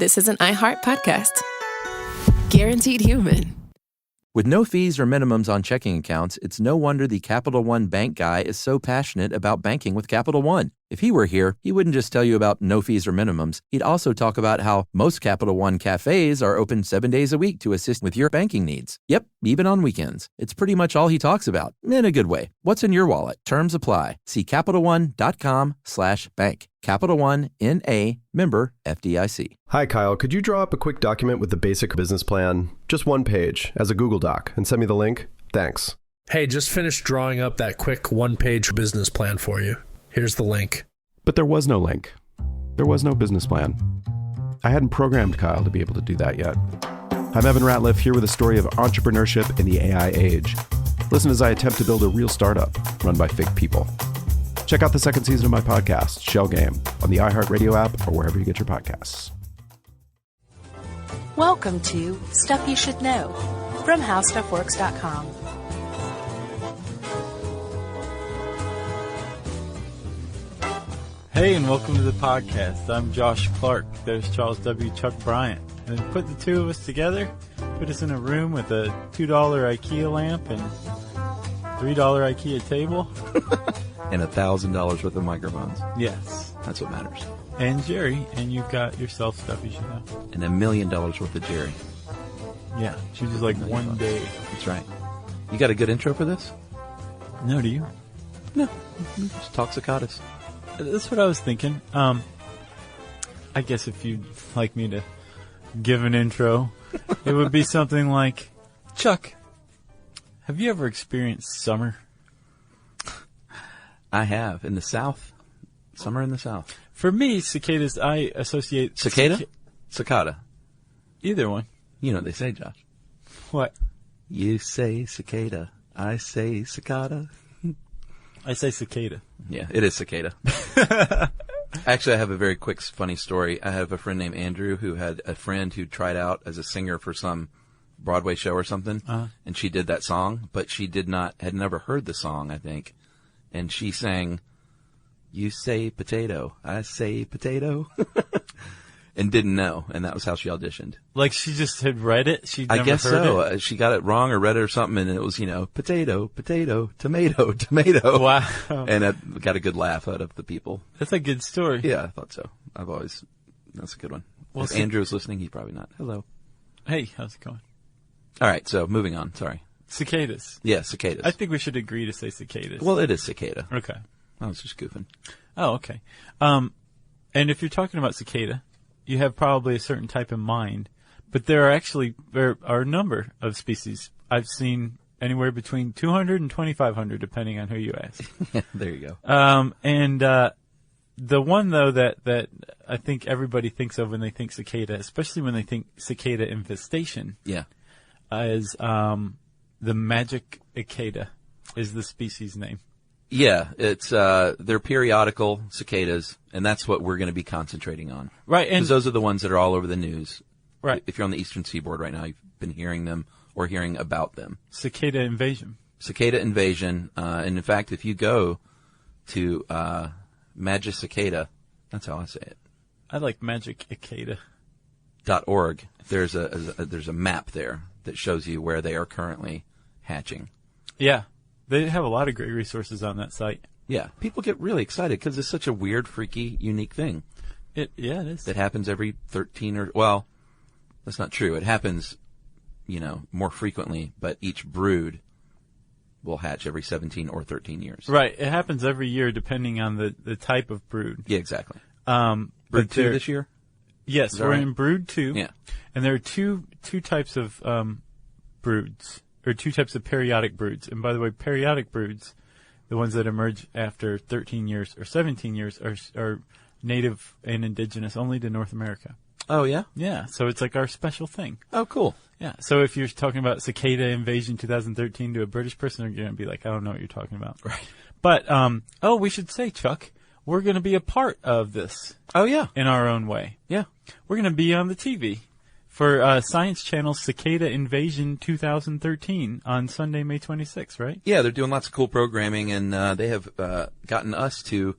this is an iHeart podcast. Guaranteed human. With no fees or minimums on checking accounts, it's no wonder the Capital One bank guy is so passionate about banking with Capital One. If he were here, he wouldn't just tell you about no fees or minimums. He'd also talk about how most Capital One cafes are open 7 days a week to assist with your banking needs. Yep, even on weekends. It's pretty much all he talks about, in a good way. What's in your wallet? Terms apply. See CapitalOne.com/bank. Capital One, N.A., member FDIC. Hi, Kyle. Could you draw up a quick document with the basic business plan, just one page, as a Google Doc, and send me the link? Thanks. Hey, just finished drawing up that quick one-page business plan for you. Here's the link. But there was no link. There was no business plan. I hadn't programmed Kyle to be able to do that yet. I'm Evan Ratliff, here with a story of entrepreneurship in the AI age. Listen as I attempt to build a real startup run by fake people. Check out the second season of my podcast, Shell Game, on the iHeartRadio app or wherever you get your podcasts. Welcome to Stuff You Should Know from HowStuffWorks.com. Hey, and welcome to the podcast. I'm Josh Clark. There's Charles W. Chuck Bryant. And put the two of us together, put us in a room with a $2 IKEA lamp and $3 IKEA table. And $1,000 worth of microphones. Yes. That's what matters. And Jerry, and you've got yourself Stuff You Should Know. And $1 million worth of Jerry. Yeah, chooses like one day. That's right. You got a good intro for this? No, do you? No. Just talk cicadas. That's what I was thinking. I guess if you'd like me to give an intro, it would be something like, Chuck, have you ever experienced summer? I have. In the South. Summer in the South. For me, cicadas, I associate... Cicada? Cicada. Either one. You know what they say, Josh. What? You say cicada. I say cicada. I say cicada. Yeah, it is cicada. Actually, I have a very quick, funny story. I have a friend named Andrew who had a friend who tried out as a singer for some Broadway show or something, and she did that song, but she had never heard the song, I think. And she sang, you say potato, I say potato, and didn't know. And that was how she auditioned. Like she just had read it? I guess so. She got it wrong or read it or something, and it was, potato, potato, tomato, tomato. Wow. And I got a good laugh out of the people. That's a good story. Yeah, I thought so. That's a good one. Well, if Andrew was listening, he's probably not. Hello. Hey, how's it going? All right, so moving on. Sorry. Cicadas. Yeah, cicadas. I think we should agree to say cicadas. Well, it is cicada. Okay. I was just goofing. Oh, okay. And if you're talking about cicada, you have probably a certain type in mind, but there are a number of species. I've seen anywhere between 200 and 2,500, depending on who you ask. There you go. And the one though that I think everybody thinks of when they think cicada, especially when they think cicada infestation, is the magic cicada is the species name. Yeah, it's they're periodical cicadas, and that's what we're going to be concentrating on. Right, and those are the ones that are all over the news. Right. If you're on the eastern seaboard right now, you've been hearing them or hearing about them. Cicada invasion. Cicada invasion, and in fact, if you go to Magic Cicada, that's how I say it. I like Magic Cicada. .org. There's a map there that shows you where they are currently hatching. Yeah. They have a lot of great resources on that site. Yeah. People get really excited because it's such a weird, freaky, unique thing. It is. That happens every 13 well, that's not true. It happens, more frequently, but each brood will hatch every 17 or 13 years. Right. It happens every year depending on the type of brood. Yeah, exactly. Brood 2 this year? Yes, we're in brood 2. Yeah. And there are two types of broods, or two types of periodic broods. And by the way, periodic broods, the ones that emerge after 13 years or 17 years, are native and indigenous only to North America. Oh, yeah? Yeah, so it's like our special thing. Oh, cool. Yeah, so if you're talking about cicada invasion 2013 to a British person, you're going to be like, I don't know what you're talking about. Right. But, we should say, Chuck, we're going to be a part of this. Oh, yeah. In our own way. Yeah. We're going to be on the TV for Science Channel's Cicada Invasion 2013 on Sunday, May 26th, right? Yeah, they're doing lots of cool programming, and they have gotten us to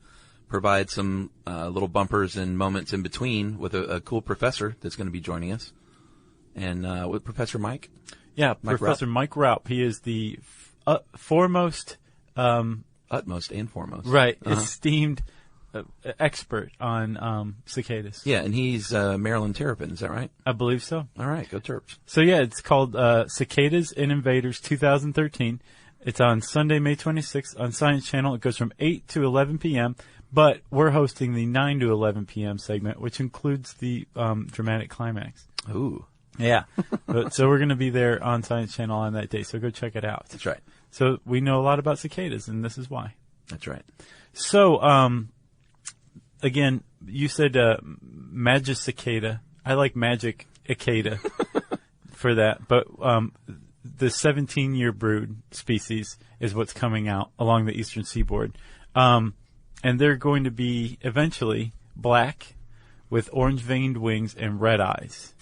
provide some little bumpers and moments in between with a cool professor that's going to be joining us. And with Professor Mike? Yeah, Professor Mike Raup. He is the foremost... utmost and foremost. Right, esteemed expert on cicadas. Yeah, and he's Maryland Terrapin, is that right? I believe so. All right, go Terps. So yeah, it's called Cicadas and Invaders 2013. It's on Sunday, May 26th on Science Channel. It goes from 8 to 11 p.m., but we're hosting the 9 to 11 p.m. segment, which includes the dramatic climax. Ooh. Yeah. So we're going to be there on Science Channel on that day, so go check it out. That's right. So we know a lot about cicadas, and this is why. That's right. So, again, you said Magic Cicada. I like Magic Cicada for that, but the 17-year brood species is what's coming out along the eastern seaboard. And they're going to be eventually black with orange-veined wings and red eyes.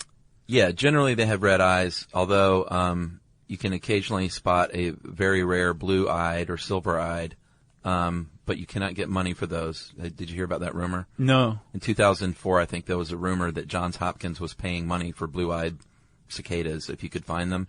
Yeah, generally they have red eyes, although you can occasionally spot a very rare blue-eyed or silver-eyed, but you cannot get money for those. Did you hear about that rumor? No. In 2004, I think there was a rumor that Johns Hopkins was paying money for blue-eyed cicadas if you could find them.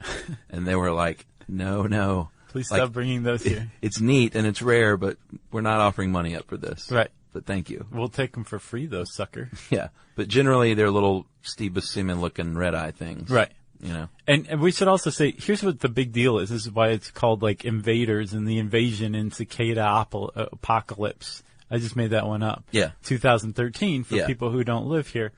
And they were like, no. Please stop bringing those here. It's neat and it's rare, but we're not offering money up for this. Right. But thank you. We'll take them for free, though, sucker. Yeah. But generally, they're little Steve Buscemi-looking red-eye things. Right. You know. And we should also say, here's what the big deal is. This is why it's called, like, Invaders and the Invasion and Cicada Apocalypse. I just made that one up. Yeah. 2013 for people who don't live here.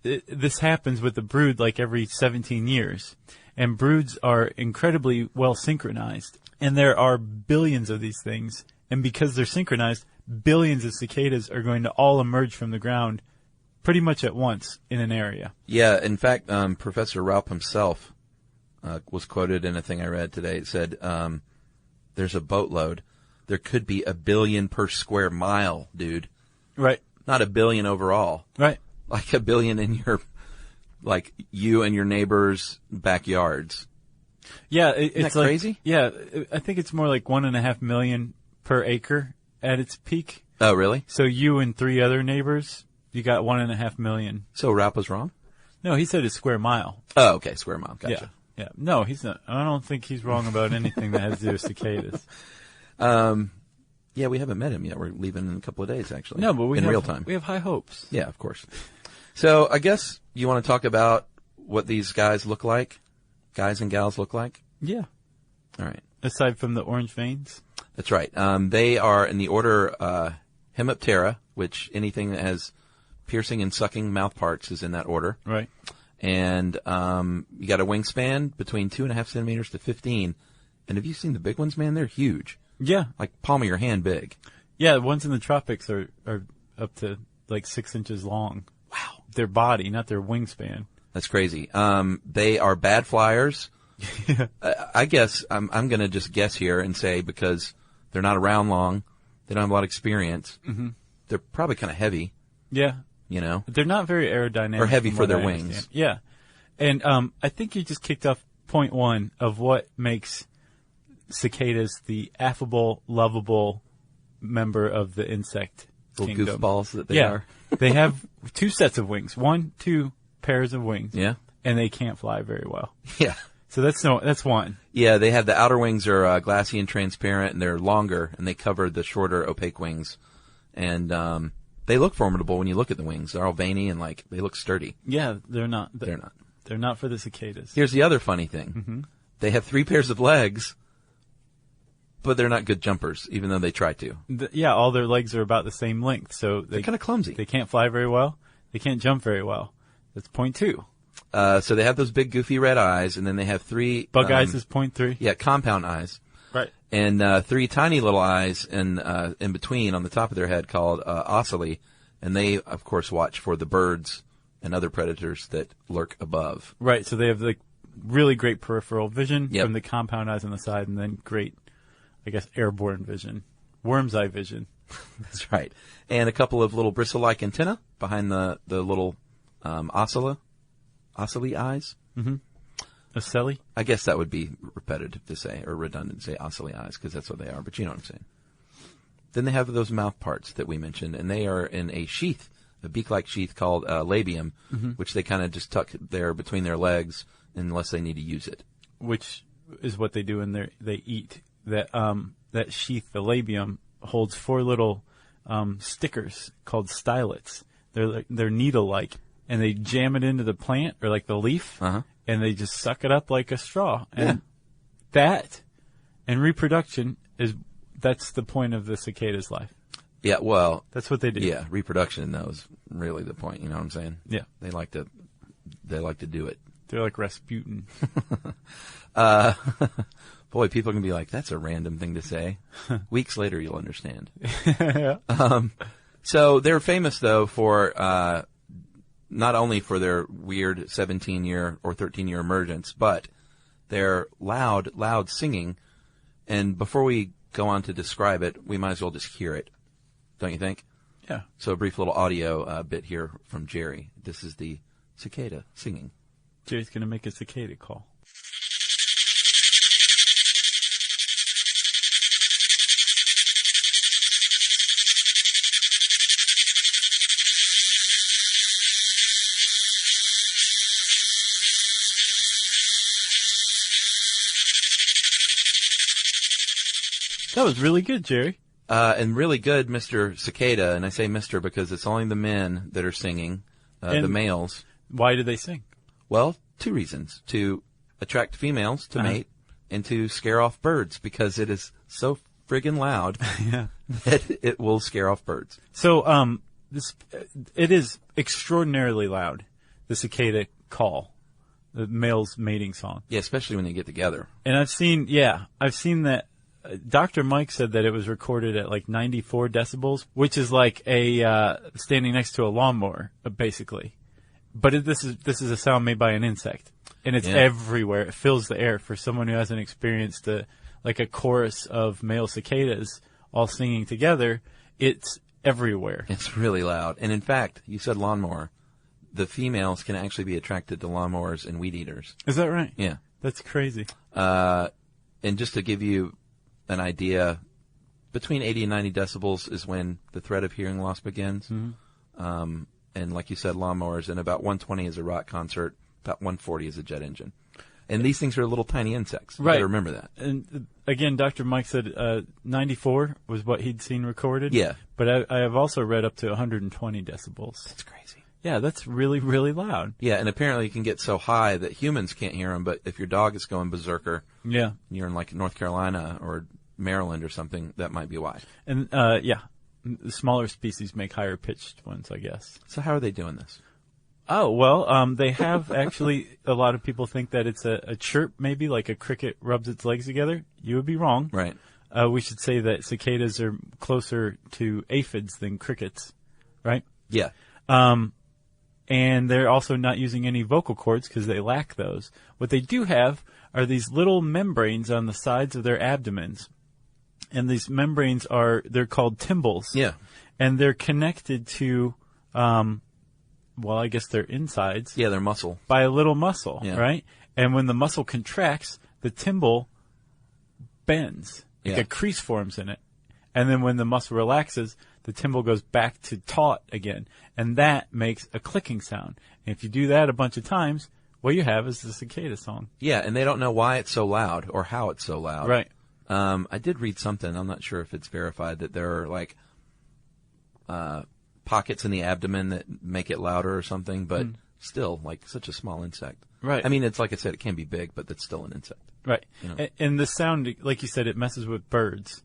This happens with the brood like every 17 years. And broods are incredibly well synchronized. And there are billions of these things. And because they're synchronized, billions of cicadas are going to all emerge from the ground pretty much at once in an area. Yeah. In fact, Professor Raup himself was quoted in a thing I read today. It said, there's a boatload. There could be 1 billion per square mile, dude. Right. Not 1 billion overall. Right. Like 1 billion in your, like you and your neighbors' backyards. Yeah. Isn't It's that like, crazy? Yeah. I think it's more like 1.5 million per acre at its peak. Oh, really? So you and 3 other neighbors, you got 1.5 million. So Raup was wrong? No, he said a square mile. Oh, okay. Square mile. Gotcha. Yeah. No, he's not. I don't think he's wrong about anything that has to do with cicadas. Yeah, we haven't met him yet. We're leaving in a couple of days, actually. No, but in real time. We have high hopes. Yeah, of course. So I guess you want to talk about what these guys look like, guys and gals look like? Yeah. All right. Aside from the orange veins? That's right. They are in the order Hemiptera, which anything that has piercing and sucking mouth parts is in that order. Right. And you got a wingspan between 2.5 centimeters to 15. And have you seen the big ones, man? They're huge. Yeah. Like palm of your hand big. Yeah, the ones in the tropics are up to like 6 inches long. Wow. Their body, not their wingspan. That's crazy. They are bad flyers. I guess I'm going to just guess here and say because they're not around long, they don't have a lot of experience. Mm-hmm. They're probably kind of heavy. Yeah. You know? They're not very aerodynamic. Or heavy for their I wings. understand. Yeah. And I think you just kicked off point one of what makes cicadas the affable, lovable member of the insect Little kingdom. goofballs that they are. They have 2 sets of wings. 2 pairs of wings. Yeah. And they can't fly very well. Yeah. So that's one. Yeah, they have the outer wings are glassy and transparent, and they're longer, and they cover the shorter, opaque wings. And they look formidable when you look at the wings. They're all veiny and like they look sturdy. Yeah, they're not. They're not. They're not for the cicadas. Here's the other funny thing. Mm-hmm. They have 3 pairs of legs, but they're not good jumpers, even though they try to. Yeah, all their legs are about the same length, so they're kind of clumsy. They can't fly very well. They can't jump very well. That's point 2. So they have those big goofy red eyes, and then they have 3... Bug eyes is point 3. Yeah, compound eyes. Right. And 3 tiny little eyes in between on the top of their head called ocelli, and they, of course, watch for the birds and other predators that lurk above. Right, so they have like really great peripheral vision Yep. from the compound eyes on the side, and then great, I guess, airborne vision. Worm's eye vision. That's right. And a couple of little bristle-like antennae behind the little ocelli eyes. Mm-hmm. Ocelli? I guess that would be repetitive to say, or redundant to say ocelli eyes, because that's what they are, but you know what I'm saying. Then they have those mouth parts that we mentioned, and they are in a sheath, a beak-like sheath called labium, which they kind of just tuck there between their legs unless they need to use it. Which is what they do when they eat. That sheath, the labium, holds 4 little stickers called stylets. They're needle-like, and they jam it into the plant or like the leaf, and they just suck it up like a straw. And that and reproduction that's the point of the cicada's life. Yeah, well, that's what they do. Yeah, reproduction though is really the point. You know what I'm saying? Yeah, they like to do it. They're like Rasputin. Boy, people can be like, that's a random thing to say. Weeks later, you'll understand. So they're famous, though, for not only for their weird 17-year or 13-year emergence, but their loud singing. And before we go on to describe it, we might as well just hear it. Don't you think? Yeah. So a brief little audio bit here from Jerry. This is the cicada singing. Jerry's going to make a cicada call. That was really good, Jerry. And really good, Mr. Cicada. And I say Mr. because it's only the men that are singing, the males. Why do they sing? Well, 2 reasons. To attract females to mate and to scare off birds because it is so friggin' loud that it will scare off birds. So it is extraordinarily loud, the cicada call, the male's mating song. Yeah, especially when they get together. And I've seen that. Dr. Mike said that it was recorded at like 94 decibels, which is like a standing next to a lawnmower, basically. But this is a sound made by an insect, and it's everywhere. It fills the air. For someone who hasn't experienced a chorus of male cicadas all singing together, it's everywhere. It's really loud. And in fact, you said lawnmower. The females can actually be attracted to lawnmowers and weed eaters. Is that right? Yeah. That's crazy. And just to give you an idea, between 80 and 90 decibels is when the threat of hearing loss begins. Mm-hmm. And like you said, lawnmowers, and about 120 is a rock concert, about 140 is a jet engine. And these things are little tiny insects. You right. gotta remember that. And again, Dr. Mike said 94 was what he'd seen recorded. Yeah. But I have also read up to 120 decibels. That's crazy. Yeah, that's really, really loud. Yeah, and apparently it can get so high that humans can't hear them, but if your dog is going berserker, you're in like North Carolina or Maryland or something, that might be why. And, the smaller species make higher pitched ones, I guess. So how are they doing this? Oh, well, they have actually, a lot of people think that it's a chirp, maybe like a cricket rubs its legs together. You would be wrong. Right. We should say that cicadas are closer to aphids than crickets, right? Yeah. And they're also not using any vocal cords because they lack those. What they do have are these little membranes on the sides of their abdomens. And these membranes they're called tymbals. Yeah. And they're connected to, I guess they're insides. Yeah, they're muscle. By a little muscle, right? And when the muscle contracts, the tymbal bends. Like a crease forms in it. And then when the muscle relaxes, the tymbal goes back to taut again. And that makes a clicking sound. And if you do that a bunch of times, what you have is the cicada song. Yeah, and they don't know why it's so loud or how it's so loud. Right. I did read something, I'm not sure if it's verified, that there are like pockets in the abdomen that make it louder or something, but still, like, such a small insect. Right. I mean, it's like I said, it can be big, but it's still an insect. Right. You know? And the sound, like you said, it messes with birds.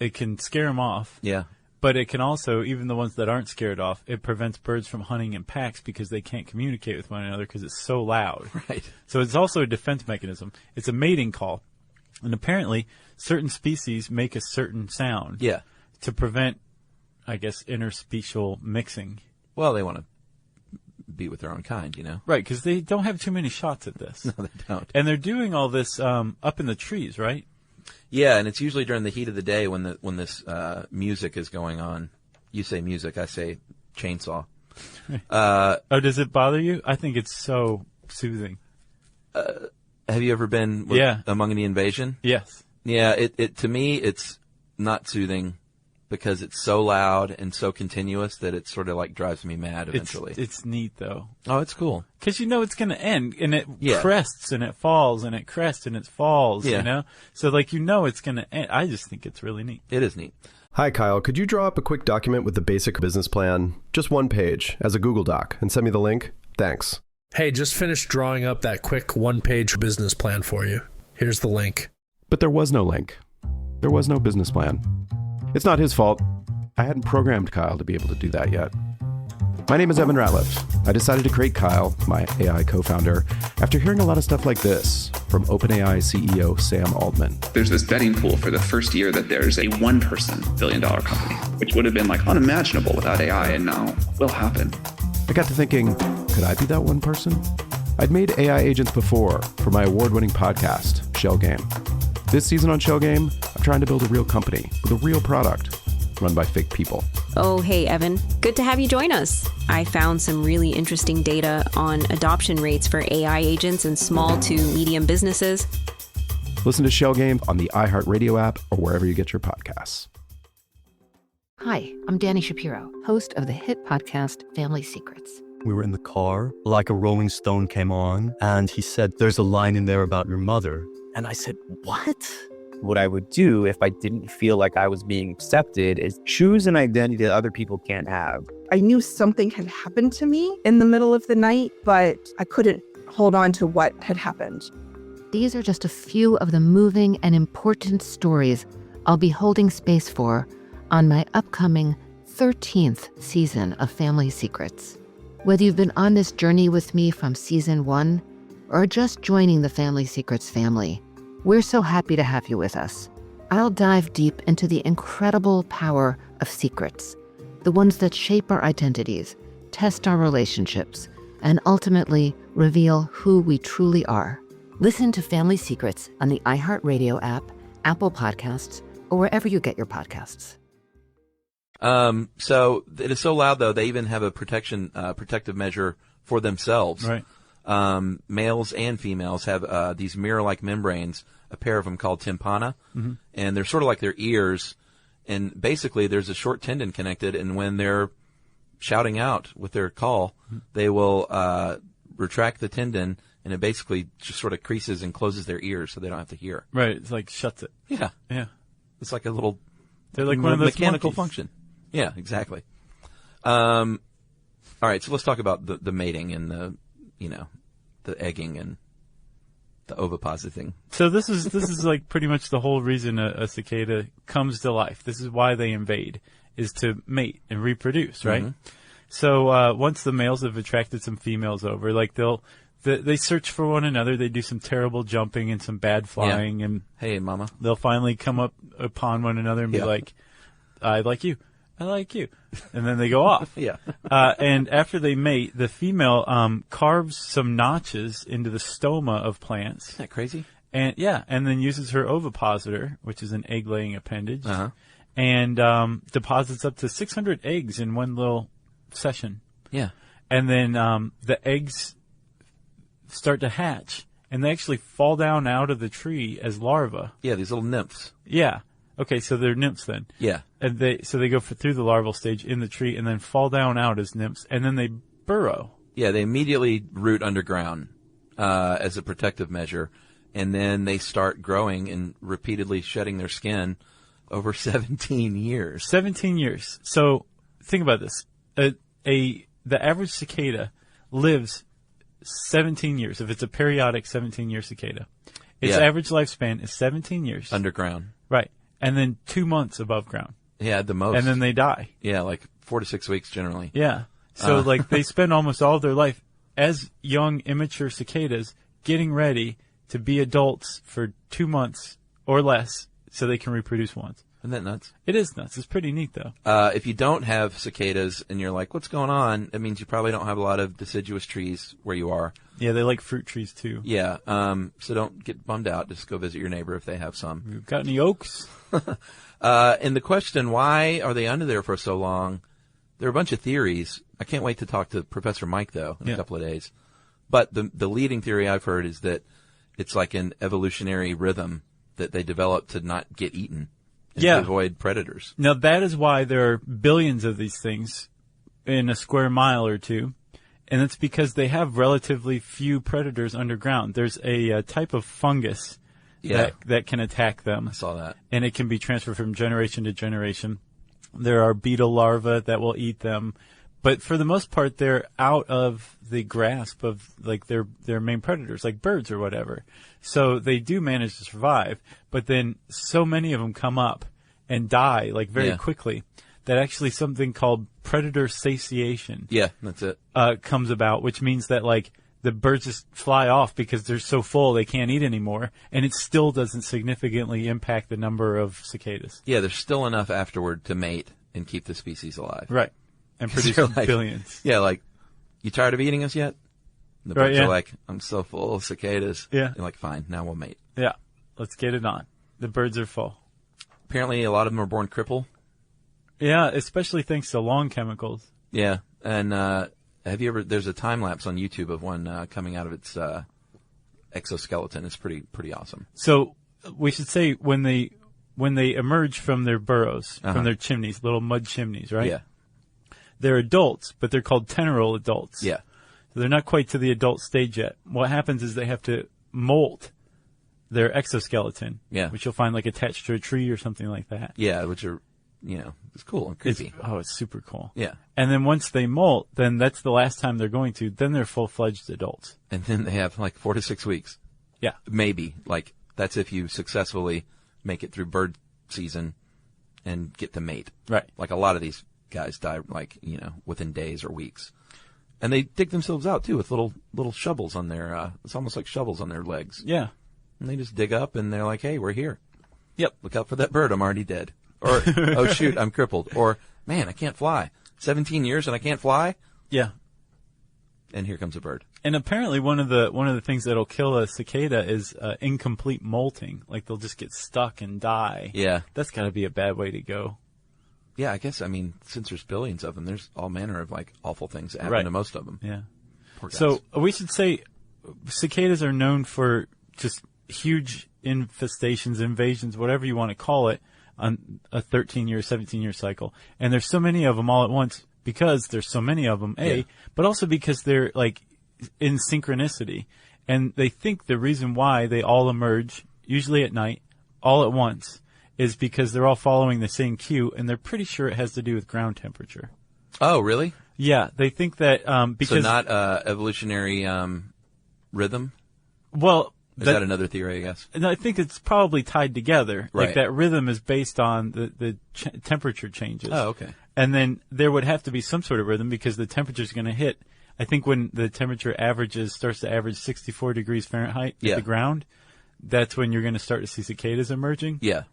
It can scare them off. Yeah. But it can also, even the ones that aren't scared off, it prevents birds from hunting in packs because they can't communicate with one another because it's so loud. Right. So it's also a defense mechanism. It's a mating call. And apparently, certain species make a certain sound. Yeah. To prevent, I guess, interspecial mixing. Well, they want to be with their own kind, you know? Right, because they don't have too many shots at this. No, they don't. And they're doing all this up in the trees, right? Yeah, and it's usually during the heat of the day when this music is going on. You say music, I say chainsaw. Does it bother you? I think it's so soothing. Have you ever been among the invasion? Yes. Yeah, it to me, it's not soothing because it's so loud and so continuous that it sort of like drives me mad eventually. It's neat though. Oh, it's cool. Because you know it's going to end, and it crests and it falls and it crests and it falls, you know? So like it's going to end. I just think it's really neat. It is neat. Hi, Kyle. Could you draw up a quick document with the basic business plan, just one page, as a Google Doc, and send me the link? Thanks. Hey, just finished drawing up that quick one-page business plan for you. Here's the link. But there was no link. There was no business plan. It's not his fault. I hadn't programmed Kyle to be able to do that yet. My name is Evan Ratliff. I decided to create Kyle, my AI co-founder, after hearing a lot of stuff like this from OpenAI CEO Sam Altman. There's this betting pool for the first year that there's a one-person billion-dollar company, which would have been like unimaginable without AI, and now will happen. I got to thinking, could I be that one person? I'd made AI agents before for my award-winning podcast, Shell Game. This season on Shell Game, I'm trying to build a real company with a real product run by fake people. Oh, hey, Evan. Good to have you join us. I found some really interesting data on adoption rates for AI agents in small to medium businesses. Listen to Shell Game on the iHeartRadio app or wherever you get your podcasts. Hi, I'm Danny Shapiro, host of the hit podcast Family Secrets. We were in the car, like a Rolling Stone came on, and he said, "There's a line in there about your mother." And I said, "What?" What I would do if I didn't feel like I was being accepted is choose an identity that other people can't have. I knew something had happened to me in the middle of the night, but I couldn't hold on to what had happened. These are just a few of the moving and important stories I'll be holding space for on my upcoming 13th season of Family Secrets. Whether you've been on this journey with me from season 1 or just joining the Family Secrets family, we're so happy to have you with us. I'll dive deep into the incredible power of secrets, the ones that shape our identities, test our relationships, and ultimately reveal who we truly are. Listen to Family Secrets on the iHeartRadio app, Apple Podcasts, or wherever you get your podcasts. So it is so loud, though, they even have a protective measure for themselves. Right. Males and females have these mirror-like membranes, a pair of them called tympana, and they're sort of like their ears. And basically, there's a short tendon connected, and when they're shouting out with their call, they will retract the tendon, and it basically just sort of creases and closes their ears so they don't have to hear. Right. It's like shuts it. Yeah. Yeah. It's like a little They're like one of those mechanical monkeys. function. Yeah, exactly. All right, so let's talk about the mating and the egging and the ovipositing. So this is like pretty much the whole reason a cicada comes to life. This is why they invade, is to mate and reproduce, right? Mm-hmm. So once the males have attracted some females over, like they search for one another. They do some terrible jumping and some bad flying, and hey, mama, they'll finally come up upon one another and be like, "I like you. I like you," and then they go off. Yeah. And after they mate, the female carves some notches into the stoma of plants. Isn't that crazy? And and then uses her ovipositor, which is an egg-laying appendage, and deposits up to 600 eggs in one little session. Yeah. And then the eggs start to hatch, and they actually fall down out of the tree as larvae. Yeah, these little nymphs. Yeah. Okay, so they're nymphs then. Yeah. And they go through the larval stage in the tree and then fall down out as nymphs, and then they burrow. Yeah, they immediately root underground as a protective measure, and then they start growing and repeatedly shedding their skin over 17 years. 17 years. So think about this. The average cicada lives 17 years, if it's a periodic 17-year cicada. Its average lifespan is 17 years. Underground. Right. And then 2 months above ground. Yeah, at the most. And then they die. Yeah, like 4 to 6 weeks generally. Yeah. So they spend almost all of their life as young, immature cicadas getting ready to be adults for 2 months or less so they can reproduce once. Isn't that nuts? It is nuts. It's pretty neat, though. If you don't have cicadas and you're like, what's going on? It means you probably don't have a lot of deciduous trees where you are. Yeah, they like fruit trees, too. Yeah. So don't get bummed out. Just go visit your neighbor if they have some. You've got any oaks? And the question, why are they under there for so long? There are a bunch of theories. I can't wait to talk to Professor Mike, though, in a couple of days. But the leading theory I've heard is that it's like an evolutionary rhythm that they developed to not get eaten. and to avoid predators. Now, that is why there are billions of these things in a square mile or two, and it's because they have relatively few predators underground. There's a type of fungus that can attack them. I saw that. And it can be transferred from generation to generation. There are beetle larvae that will eat them. But for the most part, they're out of the grasp of like their main predators, like birds or whatever. So they do manage to survive, but then so many of them come up and die like very quickly that actually something called predator satiation. Yeah, that's it. Comes about, which means that like the birds just fly off because they're so full they can't eat anymore, and it still doesn't significantly impact the number of cicadas. Yeah, there's still enough afterward to mate and keep the species alive. Right. And produce billions. Yeah, like, you tired of eating us yet? And the birds are like, I'm so full of cicadas. Yeah. You're like, fine, now we'll mate. Yeah, let's get it on. The birds are full. Apparently, a lot of them are born crippled. Yeah, especially thanks to lawn chemicals. Yeah, and have you ever? There's a time lapse on YouTube of one coming out of its exoskeleton. It's pretty awesome. So we should say when they emerge from their burrows, from their chimneys, little mud chimneys, right? Yeah. They're adults, but they're called teneral adults. Yeah. So they're not quite to the adult stage yet. What happens is they have to molt their exoskeleton, which you'll find like attached to a tree or something like that. Yeah, which are, it's cool and creepy. It's super cool. Yeah. And then once they molt, then that's the last time they're going to. Then they're full-fledged adults. And then they have like 4 to 6 weeks. Yeah. Maybe. Like, that's if you successfully make it through bird season and get to mate. Right. Like a lot of these guys die like, within days or weeks. And they dig themselves out too with little shovels on their, it's almost like shovels on their legs. Yeah. And they just dig up and they're like, hey, we're here. Yep. Look out for that bird. I'm already dead. Or, oh shoot, I'm crippled. Or, man, I can't fly. 17 years and I can't fly? Yeah. And here comes a bird. And apparently one of the things that'll kill a cicada is incomplete molting. Like they'll just get stuck and die. Yeah. That's got to be a bad way to go. Yeah, I guess, since there's billions of them, there's all manner of, like, awful things that happen to most of them. Yeah. Poor guys. So we should say cicadas are known for just huge infestations, invasions, whatever you want to call it, on a 13-year, 17-year cycle. And there's so many of them all at once because there's so many of them, but also because they're, like, in synchronicity. And they think the reason why they all emerge, usually at night, all at once, is because they're all following the same cue, and they're pretty sure it has to do with ground temperature. Oh, really? Yeah, they think that because... So not evolutionary rhythm? Well... Is that another theory, I guess? No, I think it's probably tied together. Right. Like that rhythm is based on the temperature changes. Oh, okay. And then there would have to be some sort of rhythm because the temperature is going to hit. I think when the temperature starts to average 64 degrees Fahrenheit at the ground, that's when you're going to start to see cicadas emerging. Yeah.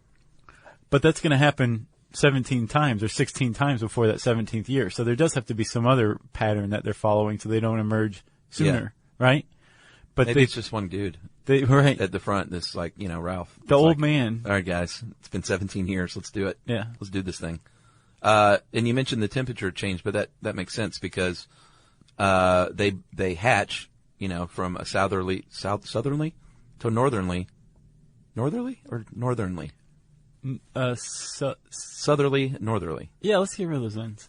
But that's going to happen 17 times or 16 times before that 17th year. So there does have to be some other pattern that they're following so they don't emerge sooner, right? But maybe it's just one dude. Right. At the front, this Ralph. The old man. All right, guys, it's been 17 years. Let's do it. Yeah. Let's do this thing. And you mentioned the temperature change, but that makes sense because they hatch, from a southerly to northernly or northernly. Southerly, northerly. Yeah, let's hear where those ends.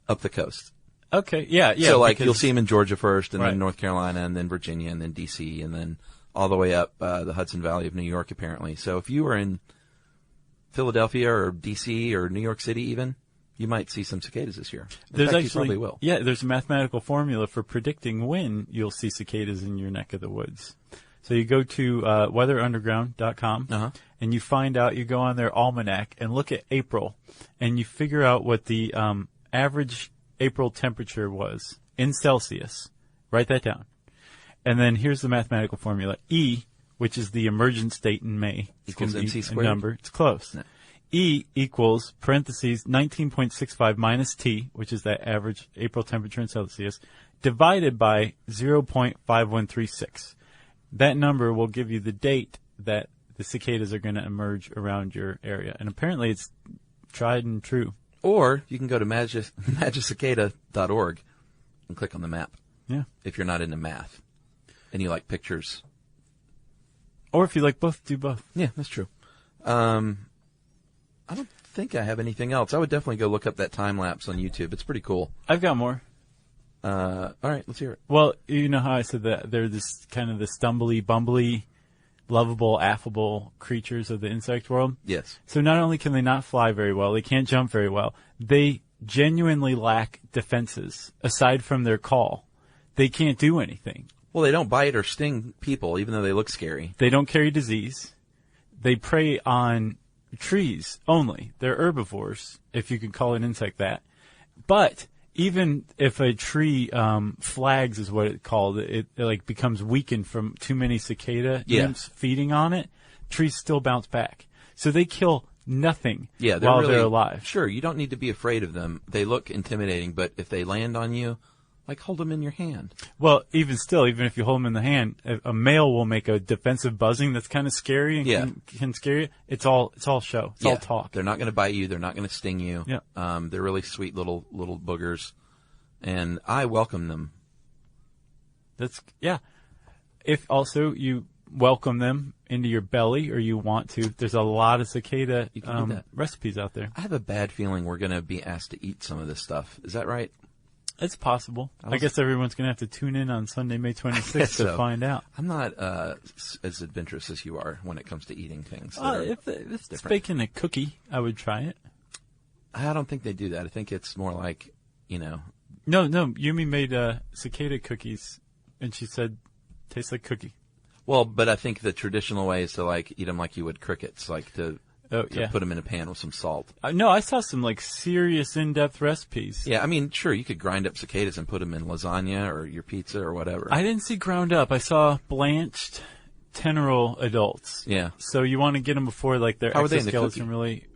Up the coast. Okay, yeah. So, you'll see them in Georgia first, and then North Carolina, and then Virginia, and then D.C., and then all the way up the Hudson Valley of New York, apparently. So if you were in Philadelphia or D.C. or New York City even, you might see some cicadas this year. You probably will. Yeah, there's a mathematical formula for predicting when you'll see cicadas in your neck of the woods. So you go to weatherunderground.com, and you find out, you go on their almanac and look at April, and you figure out what the average April temperature was in Celsius. Write that down. And then here's the mathematical formula. E, which is the emergence date in May, equals MC squared. Number. It's close. No. E equals parentheses 19.65 minus T, which is that average April temperature in Celsius, divided by 0.5136. That number will give you the date that the cicadas are going to emerge around your area. And apparently it's tried and true. Or you can go to magicicada.org and click on the map. Yeah. If you're not into math and you like pictures. Or if you like both, do both. Yeah, that's true. I don't think I have anything else. I would definitely go look up that time lapse on YouTube. It's pretty cool. I've got more. All right, let's hear it. Well, you know how I said that they're this kind of the stumbly, bumbly, lovable, affable creatures of the insect world? Yes. So not only can they not fly very well, they can't jump very well, they genuinely lack defenses aside from their call. They can't do anything. Well, they don't bite or sting people, even though they look scary. They don't carry disease. They prey on trees only. They're herbivores, if you could call an insect that. But even if a tree flags, is what it's called, it like becomes weakened from too many cicada nymphs feeding on it, trees still bounce back. So they kill nothing while they're alive. Sure, you don't need to be afraid of them. They look intimidating, but if they land on you, like hold them in your hand. Well, even still, even if you hold them in the hand, a male will make a defensive buzzing that's kind of scary and can scare you. It's all show. It's all talk. They're not going to bite you. They're not going to sting you. Yeah. They're really sweet little boogers, and I welcome them. If also you welcome them into your belly, or you want to, there's a lot of cicada recipes out there. I have a bad feeling we're going to be asked to eat some of this stuff. Is that right? It's possible. I guess everyone's going to have to tune in on Sunday, May 26th to find out. I'm not as adventurous as you are when it comes to eating things. If it's baking a cookie, I would try it. I don't think they do that. I think it's more like, No, Yumi made cicada cookies, and she said, tastes like cookie. Well, but I think the traditional way is to like eat them like you would crickets, like to put them in a pan with some salt. No, I saw some like serious in-depth recipes. Yeah, I mean, sure, you could grind up cicadas and put them in lasagna or your pizza or whatever. I didn't see ground up. I saw blanched 10-year-old adults. Yeah. So you want to get them before like their How were they in the exoskeleton cookie? really.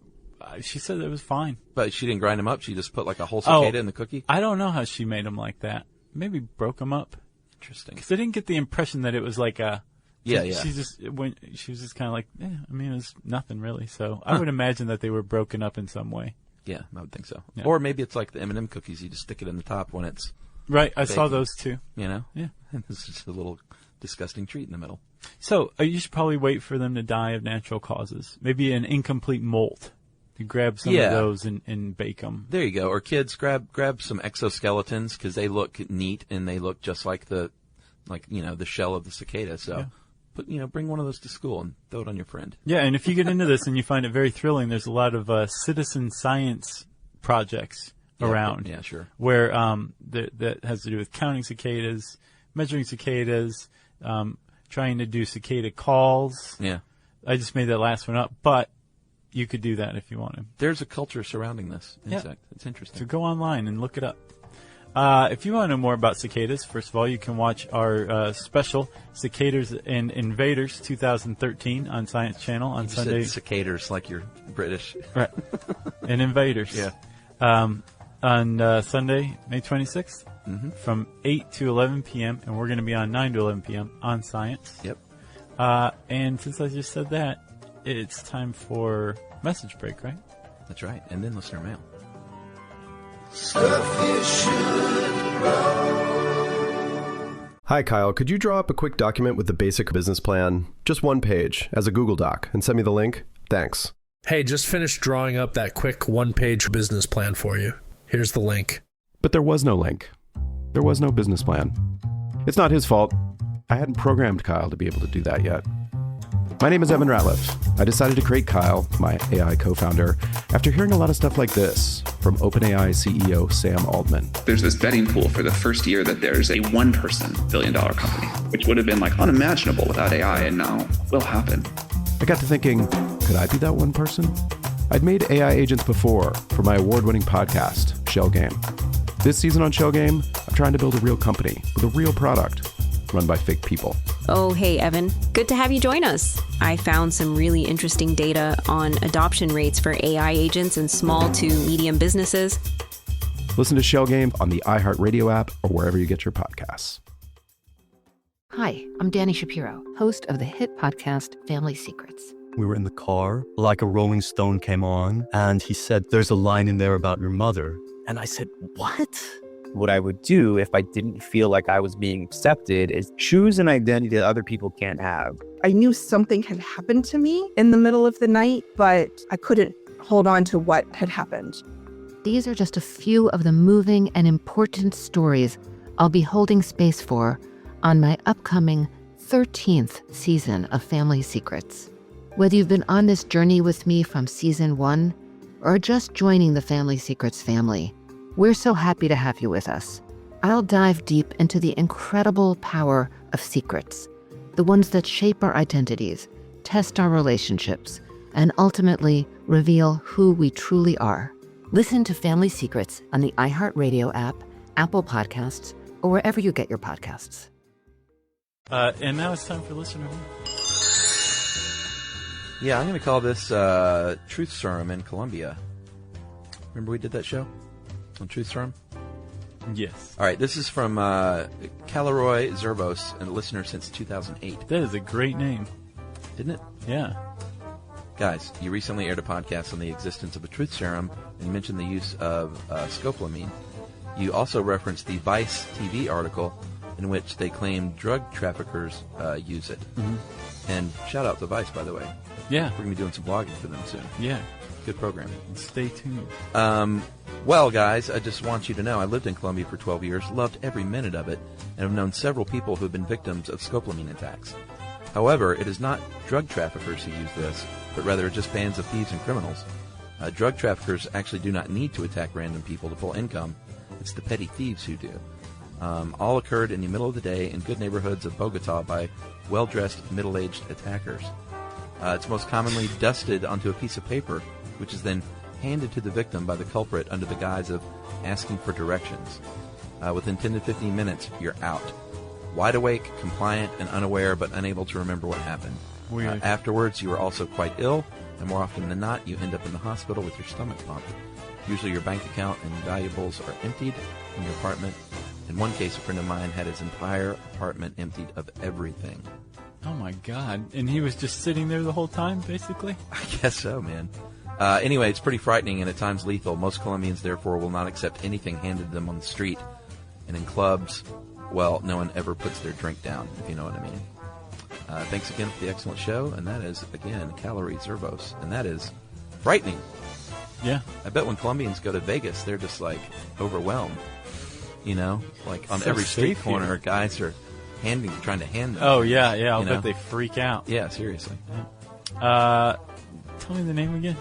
She said it was fine. But she didn't grind them up. She just put like a whole cicada in the cookie. I don't know how she made them like that. Maybe broke them up. Interesting. Because I didn't get the impression that it was like a. Yeah. She was just kind of like, I mean, it was nothing really. So I would imagine that they were broken up in some way. Yeah, I would think so. Yeah. Or maybe it's like the M&M cookies. You just stick it in the top when it's right. I baking, saw those too. You know? Yeah. And it's just a little disgusting treat in the middle. So you should probably wait for them to die of natural causes. Maybe an incomplete molt. You grab some of those and bake them. There you go. Or kids, grab some exoskeletons because they look neat and they look just like the shell of the cicada. So. Bring one of those to school and throw it on your friend. Yeah, and if you get into this and you find it very thrilling, there's a lot of citizen science projects around. Yeah, sure. Where that has to do with counting cicadas, measuring cicadas, trying to do cicada calls. Yeah. I just made that last one up, but you could do that if you wanted. There's a culture surrounding this insect. Yeah. It's interesting. So go online and look it up. If you want to know more about cicadas, first of all, you can watch our special Cicadas and Invaders 2013 on Science Channel on Sunday. Said cicadas like you're British. Right. And Invaders. Yeah. On Sunday, May 26th from 8 to 11 p.m. And we're going to be on 9 to 11 p.m. on Science. Yep. And since I just said that, it's time for message break, right? That's right. And then listener mail. Hi, Kyle. Could you draw up a quick document with the basic business plan? Just one page, as a Google Doc, and send me the link? Thanks. Hey, just finished drawing up that quick one-page business plan for you. Here's the link. But there was no link. There was no business plan. It's not his fault. I hadn't programmed Kyle to be able to do that yet. My name is Evan Ratliff. I decided to create Kyle, my AI co-founder, after hearing a lot of stuff like this from OpenAI CEO Sam Altman. There's this betting pool for the first year that there's a one-person billion-dollar company, which would have been like unimaginable without AI, and now will happen. I got to thinking, could I be that one person? I'd made AI agents before for my award-winning podcast, Shell Game. This season on Shell Game, I'm trying to build a real company with a real product run by fake people. Oh, hey, Evan. Good to have you join us. I found some really interesting data on adoption rates for AI agents in small to medium businesses. Listen to Shell Game on the iHeartRadio app or wherever you get your podcasts. Hi, I'm Danny Shapiro, host of the hit podcast Family Secrets. We were in the car, like a Rolling Stone came on, and he said, there's a line in there about your mother. And I said, what? What I would do if I didn't feel like I was being accepted is choose an identity that other people can't have. I knew something had happened to me in the middle of the night, but I couldn't hold on to what had happened. These are just a few of the moving and important stories I'll be holding space for on my upcoming 13th season of Family Secrets. Whether you've been on this journey with me from season 1 or just joining the Family Secrets family, we're so happy to have you with us. I'll dive deep into the incredible power of secrets, the ones that shape our identities, test our relationships, and ultimately reveal who we truly are. Listen to Family Secrets on the iHeartRadio app, Apple Podcasts, or wherever you get your podcasts. And now it's time for Listener Who. Yeah, I'm going to call this Truth Serum in Colombia. Remember we did that show on Truth Serum? Yes. All right, this is from Caleroy Zervos, and a listener since 2008. That is a great name. Isn't it? Yeah. Guys, you recently aired a podcast on the existence of a truth serum and mentioned the use of scopolamine. You also referenced the Vice TV article in which they claim drug traffickers use it. Mm-hmm. And shout out to Vice, by the way. Yeah. We're going to be doing some blogging for them soon. Yeah. Good program. Stay tuned. Well, guys, I just want you to know I lived in Colombia for 12 years, loved every minute of it, and have known several people who have been victims of scopolamine attacks. However, it is not drug traffickers who use this, but rather just bands of thieves and criminals. Drug traffickers actually do not need to attack random people to pull income. It's the petty thieves who do. All occurred in the middle of the day in good neighborhoods of Bogota by well-dressed, middle-aged attackers. It's most commonly dusted onto a piece of paper, which is then handed to the victim by the culprit under the guise of asking for directions. Within 10 to 15 minutes, you're out. Wide awake, compliant, and unaware, but unable to remember what happened. Afterwards, you are also quite ill, and more often than not, you end up in the hospital with your stomach pumped. Usually your bank account and valuables are emptied in your apartment. In one case, a friend of mine had his entire apartment emptied of everything. Oh my God. And he was just sitting there the whole time, basically? I guess so, man. Anyway, it's pretty frightening and at times lethal. Most Colombians, therefore, will not accept anything handed to them on the street. And in clubs, well, no one ever puts their drink down, if you know what I mean. Thanks again for the excellent show. And that is, again, Calorie Zervos. And that is frightening. Yeah. I bet when Colombians go to Vegas, they're just, like, overwhelmed. You know? Like, on so every street safe corner, here. guys are trying to hand them. Oh, yeah. I'll you know? bet they freak out. Yeah, seriously. Yeah. Tell me the name again.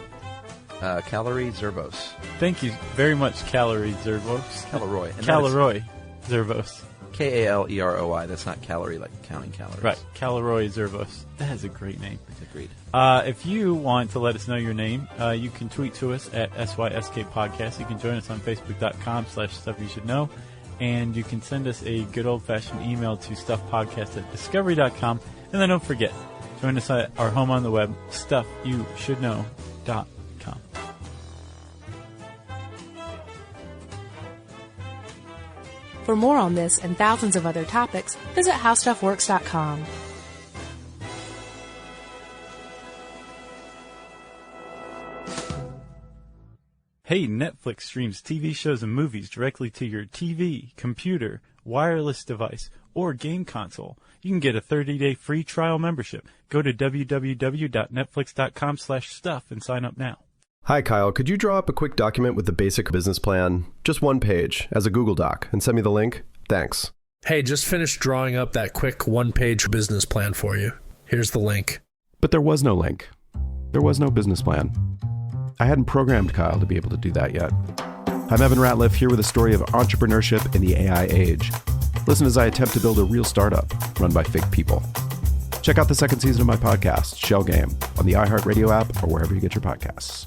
Calorie Zervos. Thank you very much, Calorie Zervos. Caleroy. Caleroy Zervos. K-A-L-E-R-O-I. That's not calorie like counting calories. Right. Caleroy Zervos. That is a great name. Agreed. If you want to let us know your name, you can tweet to us at SYSK Podcast. You can join us on Facebook.com/StuffYouShouldKnow. And you can send us a good old-fashioned email to stuffpodcast@discovery.com. And then don't forget, join us at our home on the web, stuffyoushouldknow.com. For more on this and thousands of other topics, visit howstuffworks.com. Hey, Netflix streams TV shows and movies directly to your TV, computer, wireless device, or game console. You can get a 30-day free trial membership. Go to www.netflix.com/stuff and sign up now. Hi, Kyle. Could you draw up a quick document with the basic business plan? Just one page, as a Google Doc, and send me the link? Thanks. Hey, just finished drawing up that quick one-page business plan for you. Here's the link. But there was no link. There was no business plan. I hadn't programmed Kyle to be able to do that yet. I'm Evan Ratliff, here with a story of entrepreneurship in the AI age. Listen as I attempt to build a real startup run by fake people. Check out the second season of my podcast, Shell Game, on the iHeartRadio app or wherever you get your podcasts.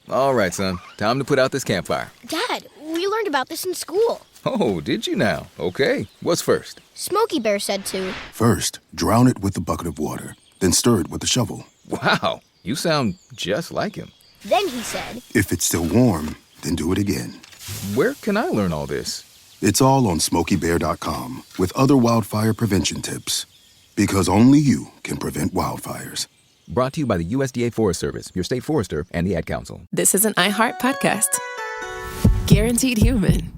All right, son. Time to put out this campfire. Dad, we learned about this in school. Oh, did you now? Okay. What's first? Smokey Bear said to. First, drown it with a bucket of water, then stir it with a shovel. Wow, you sound just like him. Then he said. If it's still warm, then do it again. Where can I learn all this? It's all on SmokeyBear.com with other wildfire prevention tips. Because only you can prevent wildfires. Brought to you by the USDA Forest Service, your state forester, and the Ad Council. This is an iHeart podcast. Guaranteed Human.